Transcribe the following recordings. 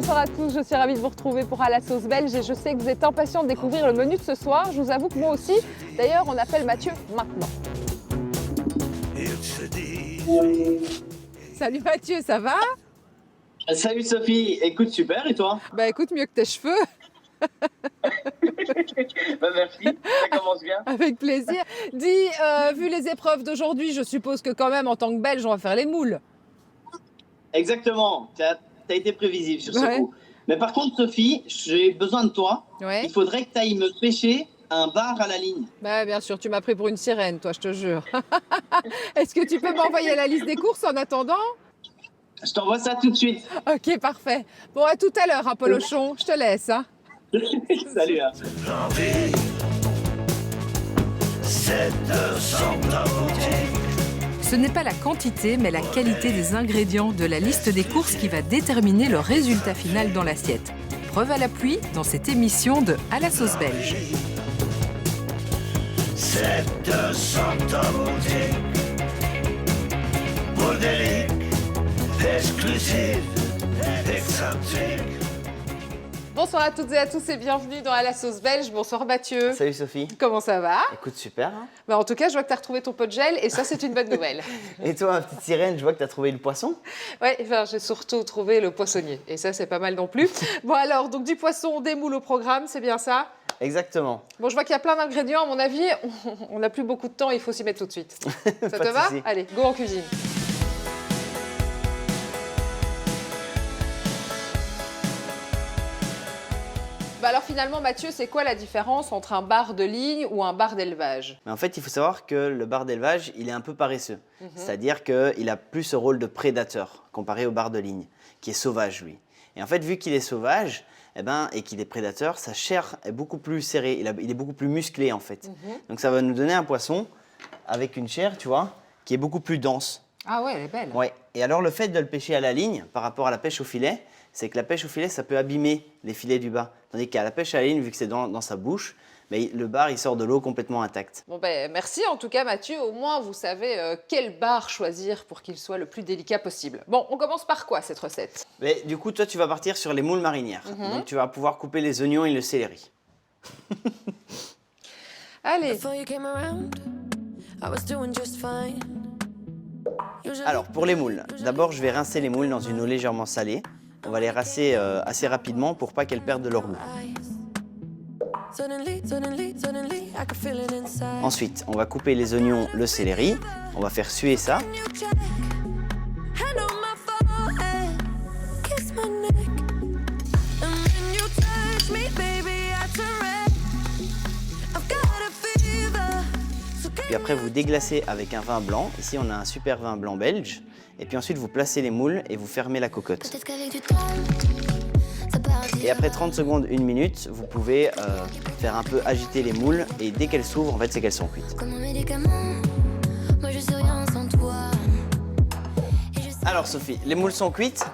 Bonsoir à tous, je suis ravie de vous retrouver pour À la sauce belge et je sais que vous êtes impatients de découvrir le menu de ce soir. Je vous avoue que moi aussi. D'ailleurs, on appelle Mathieu maintenant. Salut Mathieu, ça va? Salut Sophie, écoute super et toi? Bah écoute, mieux que tes cheveux. Merci, ça commence bien. Avec plaisir. Dis, vu les épreuves d'aujourd'hui, je suppose que quand même en tant que Belge, on va faire les moules. Exactement, t'as été prévisible sur ce Ouais. coup. Mais par contre Sophie, j'ai besoin de toi. Ouais. Il faudrait que tu ailles me pêcher un bar à la ligne. Bah bien sûr, tu m'as pris pour une sirène, toi, je te jure. Est-ce que tu peux m'envoyer la liste des courses en attendant? Je t'envoie ça tout de suite. Ok, parfait. Bon, à tout à l'heure, hein, Polochon. Je te laisse. Hein. Salut. Hein. L'envie, c'est de s'endormir. Ce n'est pas la quantité, mais la qualité des ingrédients de la liste des courses qui va déterminer le résultat final dans l'assiette. Preuve à l'appui dans cette émission de À la sauce belge. C'est de s'endormir. Modélique, exclusive, exotique. Bonsoir à toutes et à tous et bienvenue dans À la sauce belge. Bonsoir Mathieu. Salut Sophie. Comment ça va? Écoute, super. Hein. Bah, en tout cas, je vois que tu as retrouvé ton pot de gel et ça, c'est une bonne nouvelle. Et toi, ma petite sirène, je vois que tu as trouvé le poisson. Ouais, enfin, j'ai surtout trouvé le poissonnier et ça, c'est pas mal non plus. Bon alors, donc du poisson, des moules au programme, c'est bien ça? Exactement. Bon, je vois qu'il y a plein d'ingrédients. À mon avis, on n'a plus beaucoup de temps, il faut s'y mettre tout de suite. Ça Pas te de va? souci. Allez, go en cuisine. Bah alors finalement, Mathieu, c'est quoi la différence entre un bar de ligne ou un bar d'élevage? Mais en fait, il faut savoir que le bar d'élevage, il est un peu paresseux. C'est-à-dire qu'il a plus ce rôle de prédateur comparé au bar de ligne, qui est sauvage, lui. Et en fait, vu qu'il est sauvage et qu'il est prédateur, sa chair est beaucoup plus serrée, il est beaucoup plus musclé, en fait. Donc ça va nous donner un poisson avec une chair, tu vois, qui est beaucoup plus dense. Ah ouais, elle est belle. Ouais. Et alors, le fait de le pêcher à la ligne, par rapport à la pêche au filet, c'est que la pêche au filet, ça peut abîmer les filets du bas. Tandis qu'à la pêche à la ligne, vu que c'est dans sa bouche, mais le bar, il sort de l'eau complètement intact. Bon ben merci en tout cas Mathieu, au moins vous savez quel bar choisir pour qu'il soit le plus délicat possible. Bon, on commence par quoi cette recette? Mais du coup, toi, tu vas partir sur les moules marinières. Donc, tu vas pouvoir couper les oignons et le céleri. Allez, Before you came around, I was doing just fine. Usually, Alors, pour les moules, d'abord, je vais rincer les moules dans une eau légèrement salée. On va les rincer assez rapidement pour pas qu'elles perdent leur goût. Suddenly, I could feel it inside. Ensuite, on va couper les oignons, le céleri. On va faire suer ça. You check, hand on my forehead, kiss my neck, and when you touch me, baby, I turn red. I've got a fever, so Puis après, vous déglacez avec un vin blanc. Ici, on a un super vin blanc belge. Et puis ensuite, vous placez les moules et vous fermez la cocotte. peut-être qu'avec du temps, ça partira. Et après 30 secondes, 1 minute, vous pouvez faire un peu agiter les moules. Et dès qu'elles s'ouvrent, en fait, c'est qu'elles sont cuites. Comme un médicament, moi je sais rien sans toi. Et je sais Alors Sophie, les moules sont cuites.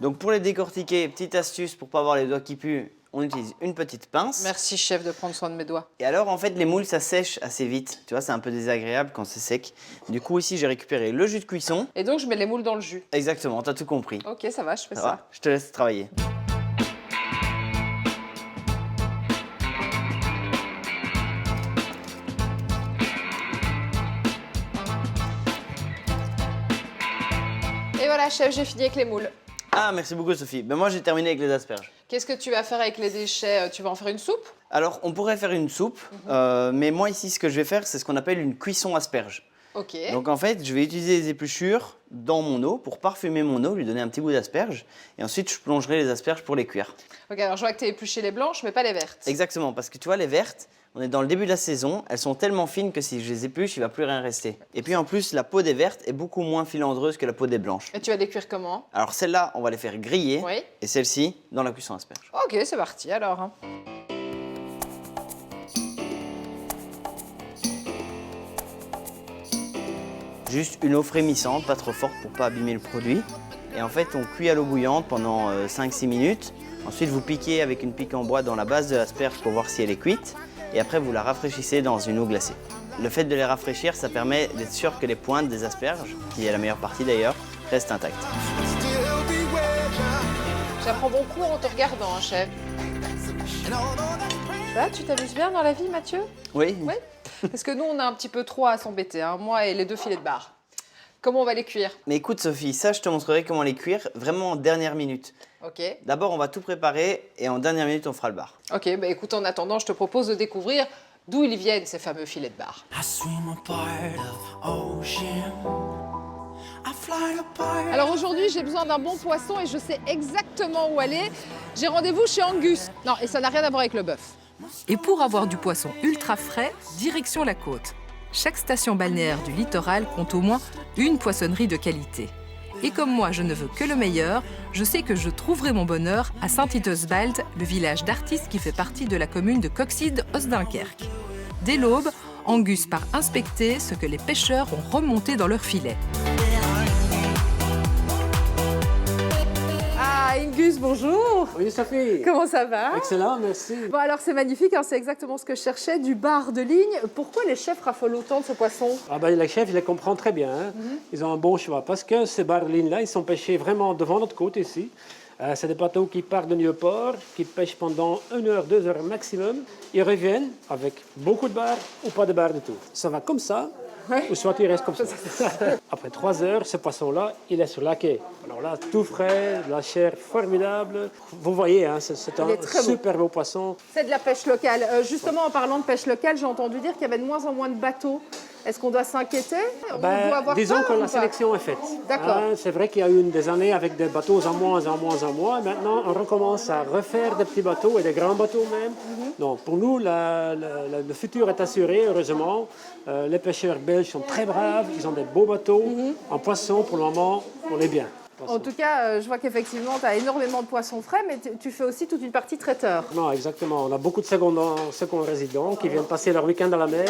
Donc pour les décortiquer, petite astuce pour pas avoir les doigts qui puent, on utilise une petite pince. merci chef de prendre soin de mes doigts. Et alors en fait les moules ça sèche assez vite. Tu vois, c'est un peu désagréable quand c'est sec. Du coup ici j'ai récupéré le jus de cuisson. Et donc je mets les moules dans le jus. Exactement, t'as tout compris. Ok, ça va, je fais Ça ça. va, je te laisse travailler. Et voilà chef, j'ai fini avec les moules. Ah merci beaucoup Sophie. Ben moi j'ai terminé avec les asperges. Qu'est-ce que tu vas faire avec les déchets? Tu vas en faire une soupe? Alors on pourrait faire une soupe, mais moi ici ce que je vais faire c'est ce qu'on appelle une cuisson asperge. Ok. Donc en fait, je vais utiliser les épluchures dans mon eau pour parfumer mon eau, lui donner un petit goût d'asperge. Et ensuite, je plongerai les asperges pour les cuire. Ok, alors je vois que tu as épluché les blanches, mais pas les vertes. Exactement, parce que tu vois, les vertes, on est dans le début de la saison, elles sont tellement fines que si je les épluche, il ne va plus rien rester. Et puis en plus, la peau des vertes est beaucoup moins filandreuse que la peau des blanches. Et tu vas les cuire comment? Alors celles-là, on va les faire griller, Oui. et celles-ci, dans la cuisson asperge. Ok, c'est parti alors. Hein. Juste une eau frémissante, pas trop forte pour pas abîmer le produit. Et en fait, on cuit à l'eau bouillante pendant 5-6 minutes. Ensuite, vous piquez avec une pique en bois dans la base de l'asperge pour voir si elle est cuite. Et après, vous la rafraîchissez dans une eau glacée. Le fait de les rafraîchir, ça permet d'être sûr que les pointes des asperges, qui est la meilleure partie d'ailleurs, restent intactes. J'apprends mon cours en te regardant, hein, chef. Là, tu t'amuses bien dans la vie, Mathieu? Oui. Oui. Parce que nous, on a un petit peu trop à s'embêter, hein, moi et les 2 filets de bar. Comment on va les cuire? Mais écoute Sophie, ça je te montrerai comment les cuire vraiment en dernière minute. Ok. D'abord on va tout préparer et en dernière minute on fera le bar. Ok, bah écoute, en attendant, je te propose de découvrir d'où ils viennent, ces fameux filets de bar. I swim a part of ocean. I fly a part. Alors aujourd'hui, j'ai besoin d'un bon poisson et je sais exactement où aller. J'ai rendez-vous chez Angus. Non, et ça n'a rien à voir avec le bœuf. Et pour avoir du poisson ultra frais, direction la côte. Chaque station balnéaire du littoral compte au moins une poissonnerie de qualité. Et comme moi, je ne veux que le meilleur, je sais que je trouverai mon bonheur à Sint-Itesbald, le village d'artistes qui fait partie de la commune de Coxide-Osdunkerque. Dès l'aube, Angus part inspecter ce que les pêcheurs ont remonté dans leurs filets. Ah, Angus, bonjour. Oui, Sophie. Comment ça va? Excellent, merci. Bon, alors c'est magnifique, hein, c'est exactement ce que je cherchais, du bar de ligne. Pourquoi les chefs raffolent autant de ce poisson? Ah ben, les chefs, ils les comprennent très bien. Hein. Ils ont un bon choix parce que ces barres de ligne-là, ils sont pêchés vraiment devant notre côte ici. C'est des bateaux qui partent de Nieuport, qui pêchent pendant 1 heure, 2 heures maximum. Ils reviennent avec beaucoup de barres ou pas de barres du tout. Ça va comme ça, ou soit il reste comme ça. Après 3 heures, ce poisson-là, il est sur la quai. Alors là, tout frais, la chair formidable. Vous voyez, hein, c'est Il est très un super beau poisson. C'est de la pêche locale. Justement, en parlant de pêche locale, j'ai entendu dire qu'il y avait de moins en moins de bateaux. Est-ce qu'on doit s'inquiéter? On doit avoir disons peur que ou la pas? sélection est faite. D'accord. Hein, c'est vrai qu'il y a eu des années avec des bateaux en moins, en moins, en moins. Maintenant, on recommence à refaire des petits bateaux et des grands bateaux même. Donc, pour nous, le futur est assuré, heureusement. Les pêcheurs belges sont très braves, ils ont des beaux bateaux. En poisson, pour le moment, on est bien. En tout cas, je vois qu'effectivement, tu as énormément de poissons frais, mais tu fais aussi toute une partie traiteur. Non, exactement. On a beaucoup de seconds résidents qui viennent passer leur week-end à la mer,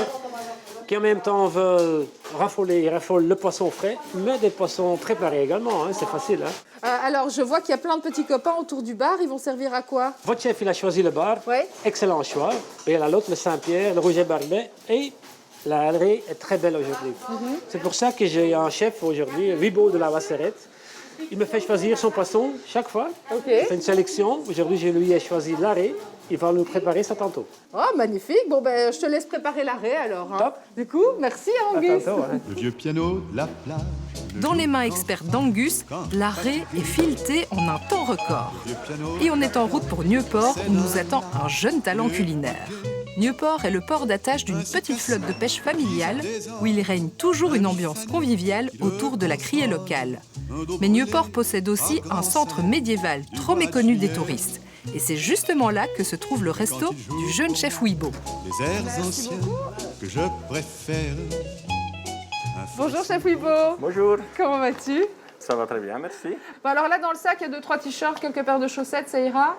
qui en même temps veulent raffoler le poisson frais, mais des poissons préparés également, hein, c'est facile. Hein. Alors, je vois qu'il y a plein de petits copains autour du bar. Ils vont servir à quoi? Votre chef, il a choisi le bar. Oui. Excellent choix. Et il y a l'autre, le Saint-Pierre, le Rouget Barbet. Et la halerie est très belle aujourd'hui. C'est pour ça que j'ai un chef aujourd'hui, Wibo de la Wasserette. Il me fait choisir son poisson chaque fois. Ok. Il fait une sélection. Aujourd'hui, je lui ai choisi l'arrêt. Il va nous préparer ça tantôt. Oh, magnifique. Bon, ben, je te laisse préparer l'arrêt alors. Hein. Top. Du coup, merci Angus. Tantôt, hein. Le vieux piano de la plage. Dans les mains expertes d'Angus, l'arrêt est fileté en un temps record. Et on est en route pour Nieuport où nous attend un jeune talent culinaire. Nieuport est le port d'attache d'une petite flotte de pêche familiale où il règne toujours une ambiance conviviale autour de la criée locale. Mais Nieuport possède aussi un centre médiéval trop méconnu des touristes. Et c'est justement là que se trouve le resto du jeune chef Wibo. Les airs anciens que je préfère. Bonjour chef Wibo. Bonjour, Comment vas-tu? ça va très bien, merci. Bon, alors là, dans le sac, il y a 2-3 t-shirts, quelques paires de chaussettes, ça ira?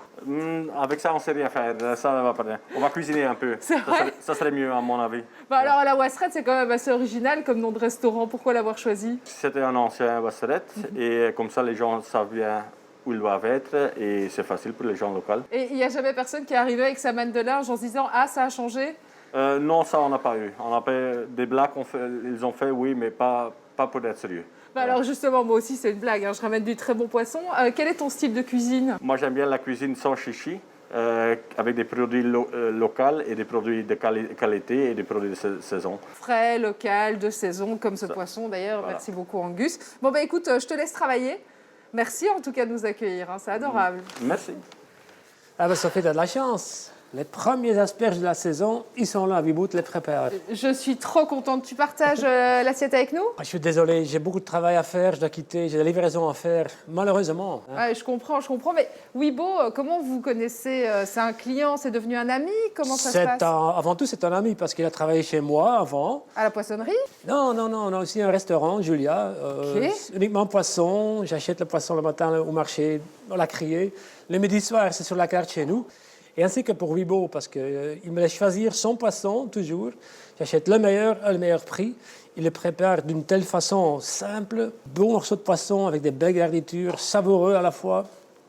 Avec ça, on ne sait rien faire, ça ne va pas bien. On va cuisiner un peu, C'est vrai ça serait mieux à mon avis. Bah alors, la Wasserette, c'est quand même assez original comme nom de restaurant. Pourquoi l'avoir choisi? C'était un ancien Wasserette et comme ça, les gens savent bien où ils doivent être et c'est facile pour les gens locaux. Et il n'y a jamais personne qui est arrivé avec sa manne de linge en se disant « Ah, ça a changé ?» Non, ça, on n'a pas eu. On a fait des blagues, ils ont fait, oui, mais pas pour être sérieux. Bah alors justement, moi aussi, c'est une blague. Hein. Je ramène du très bon poisson. Quel est ton style de cuisine? Moi, j'aime bien la cuisine sans chichi, avec des produits locaux et des produits de qualité et des produits de saison. Frais, local, de saison, comme ce poisson d'ailleurs. Voilà. Merci beaucoup, Angus. Bon, bah écoute, je te laisse travailler. Merci en tout cas de nous accueillir. Hein. C'est adorable. Merci. Ah ben, Sophie, t'as de la chance. Les premiers asperges de la saison, ils sont là, Wibo te les prépare. Je suis trop contente. Tu partages l'assiette avec nous? Je suis désolé, j'ai beaucoup de travail à faire, je dois quitter, j'ai des livraisons à faire, malheureusement. Hein. Ouais, je comprends. Mais Wibo, comment vous connaissez? C'est un client, c'est devenu un ami? Comment ça se passe? Avant tout, c'est un ami parce qu'il a travaillé chez moi avant. À la poissonnerie? Non, on a aussi un restaurant, Julia, Ok. uniquement poisson. J'achète le poisson le matin au marché, on l'a crié. Le midi soir, c'est sur la carte chez nous. Et ainsi que pour Wibo, parce qu'il me laisse choisir son poisson, toujours. J'achète le meilleur à le meilleur prix. Il le prépare d'une telle façon simple, bon morceau de poisson avec des belles garnitures, savoureux à la fois,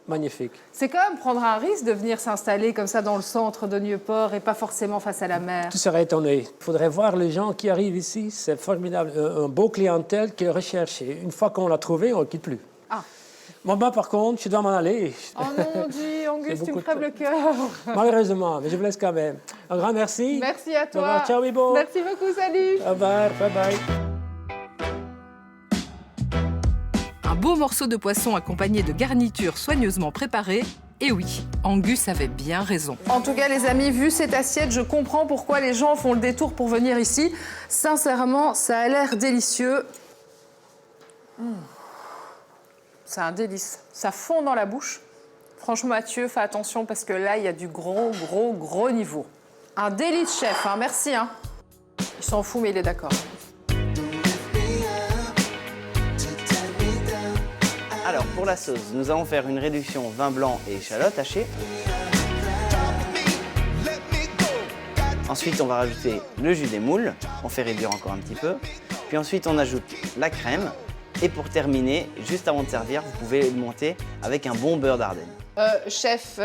magnifique. C'est quand même prendre un risque de venir s'installer comme ça dans le centre de Nieuport et pas forcément face à la mer. Tu serais étonné. Il faudrait voir les gens qui arrivent ici, c'est formidable. Un beau clientèle qui est recherché. Une fois qu'on l'a trouvé, on ne le quitte plus. Ah. Bon, bah, par contre, je dois m'en aller. Oh mon Dieu, Angus, tu me beaucoup crèves de- le cœur. Malheureusement, mais je vous laisse quand même. Un grand merci. Merci à Au toi. revoir, ciao, Bibo. Merci beaucoup, salut. Au revoir, bye bye. Un beau morceau de poisson accompagné de garnitures soigneusement préparées. Et oui, Angus avait bien raison. En tout cas, les amis, vu cette assiette, je comprends pourquoi les gens font le détour pour venir ici. Sincèrement, ça a l'air délicieux. C'est un délice. Ça fond dans la bouche. Franchement, Mathieu, fais attention parce que là, il y a du gros niveau. Un délice, chef. Hein. Merci. Hein. Il s'en fout, mais il est d'accord. Alors pour la sauce, nous allons faire une réduction vin blanc et échalote hachée. Ensuite, on va rajouter le jus des moules. On fait réduire encore un petit peu. Puis ensuite, on ajoute la crème. Et pour terminer, juste avant de servir, vous pouvez le monter avec un bon beurre d'Ardenne. Chef,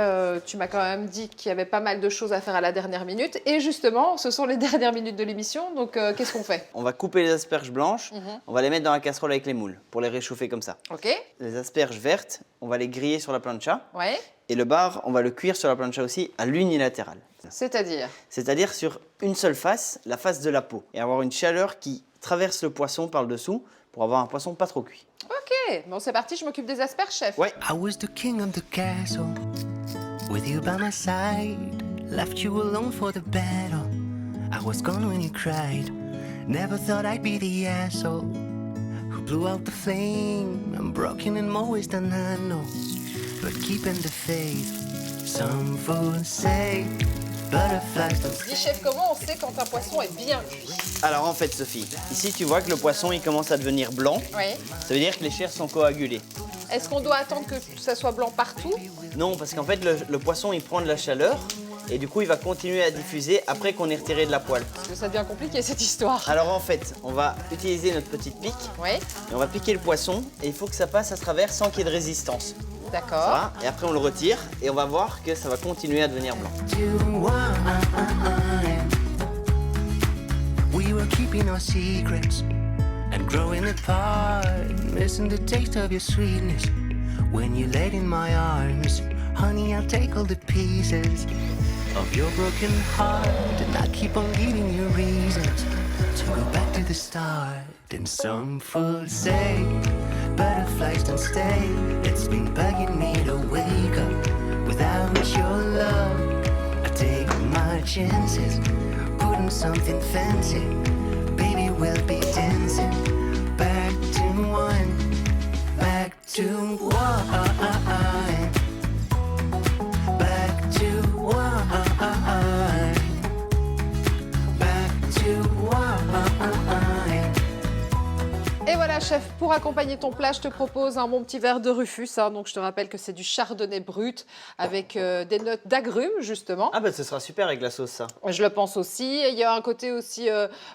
tu m'as quand même dit qu'il y avait pas mal de choses à faire à la dernière minute. Et justement, ce sont les dernières minutes de l'émission. Donc, qu'est-ce qu'on fait? On va couper les asperges blanches. On va les mettre dans la casserole avec les moules pour les réchauffer comme ça. OK. Les asperges vertes, on va les griller sur la plancha. Ouais. Et le bar, on va le cuire sur la plancha aussi à l'unilatéral. C'est-à-dire? C'est-à-dire sur une seule face, la face de la peau. Et avoir une chaleur qui traverse le poisson par le dessous pour avoir un poisson pas trop cuit. OK. Bon, c'est parti, je m'occupe des asperges, chef. Ouais. I was the king of the castle, with you by my side. Left you alone for the battle. I was gone when you cried. Never thought I'd be the asshole who blew out the flame. I'm broken in more ways than I know, but keeping the faith. Some fools say butterflies don't. Dis, chef, comment on sait quand un poisson est bien cuit? Alors en fait, Sophie, ici tu vois que le poisson il commence à devenir blanc. Oui. Ça veut dire que les chairs sont coagulées. Est-ce qu'on doit attendre que ça soit blanc partout? Non, parce qu'en fait le poisson il prend de la chaleur et du coup il va continuer à diffuser après qu'on ait retiré de la poêle. Parce que ça devient compliqué, cette histoire. Alors en fait, on va utiliser notre petite pique Oui, et on va piquer le poisson et il faut que ça passe à travers sans qu'il y ait de résistance. d'accord. Voilà. Et après on le retire et on va voir que ça va continuer à devenir blanc. We were keeping our secrets and growing apart, missing the taste of your sweetness when you laid in my arms. Honey, I'll take all the pieces of your broken heart, and I keep on giving you reasons to go back to the start. And some fools say butterflies don't stay. It's been bugging me to wake up without your love. I take my chances, putting something fancy. Baby, we'll be dancing back to one, back to one, back to one, back to one. Et voilà, chef, pour accompagner ton plat, je te propose un bon petit verre de Rufus. Hein. Donc, je te rappelle que c'est du chardonnay brut avec des notes d'agrumes, justement. Ah bah ce sera super avec la sauce ça. Je le pense aussi. Et il y a un côté aussi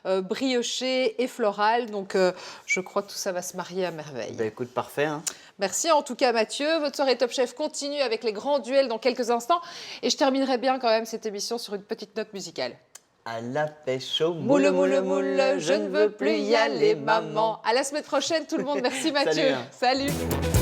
brioché et floral. Donc, je crois que tout ça va se marier à merveille. Bah écoute, parfait. Hein. Merci en tout cas, Mathieu. Votre soirée Top Chef continue avec les grands duels dans quelques instants. Et je terminerai bien quand même cette émission sur une petite note musicale. À la pêche au Moule, moule, moule, je ne veux plus y aller, maman. À la semaine prochaine, tout le monde. Merci, Mathieu. Salut, hein. Salut.